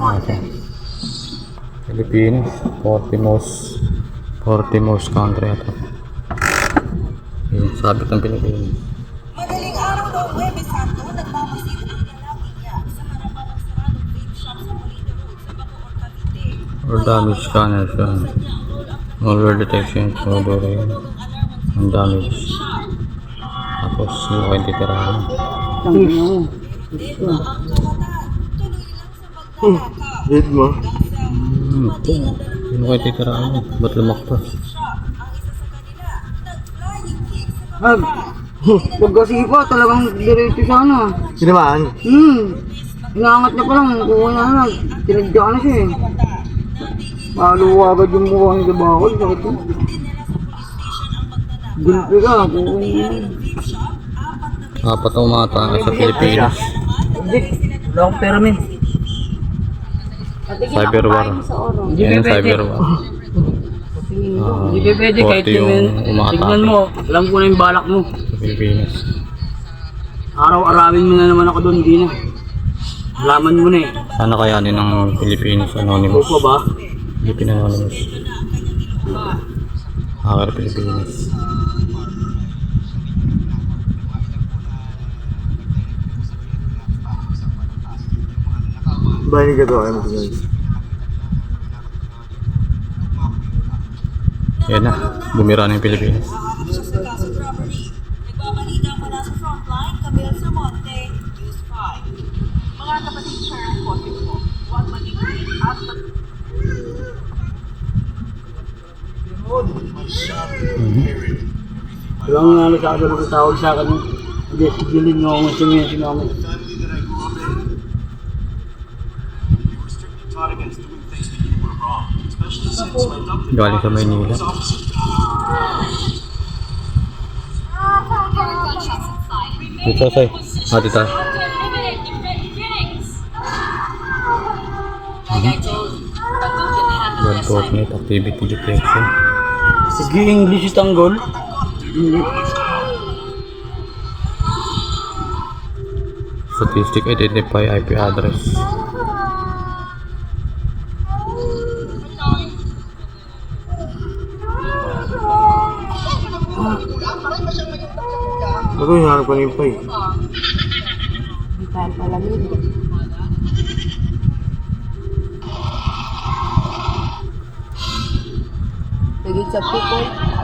Okay. Philippines, 40 most country ito. Yung sabit ng Pilipinas. Madaling araw daw Huwebes Santo, nagmamasid ang lalaki niya sa harapan ng saradong vape shop sa Molina Road sa Bacoor, Cavite. Or damage scanners yan. Malware detection, malware yun. Ang damage. Tapos yung kayo titirahan. Dead mo? Yung kayo titirahan. Ba't lumakpas? Pagkasipa, talagang diretso sana. Sinamaan? Inangat niya pa lang, kuha na na. Tinadya na siya eh. Maluwa agad yung mukha niya sa bakol, sakit mo. Gulpi ka, kuha niya. Apat ang umatake sa Pilipinas. Wala akong pera, men. Cyber war. Yan yung cyber war. Hindi pa pwede kahit 40 yung men. umatake. Tignan mo, alam ko na yung balak mo. Sa Pilipinas. Araw-arawin mo na naman ako doon, hindi na. Alaman mo na eh. Sana kayanin ng Pilipinas Anonymous. Upo ba? Philippine Anonymous. Hacker Pilipinas. Bani ka to, ayaw mo guys. Yan na, bumira na yung Pilipinas. Sa kaso robbery, nagbabalita mula sa frontline, Camille Samonte, News 5. Mga kapatid Sharon Cosimo, huwag magiging at Walang nanalo sa akin ng tawag sa akin. Hindi, sigilin nyo akong sumiyan si mama. Galing sa Maynila. Dito say, hati tayo. Blood coordinate activity detection. Sige, English is tanggol. Statistic identify IP address. Bago yung hanap ko na yung pay. Hindi tayo palamig. Pagig sa people.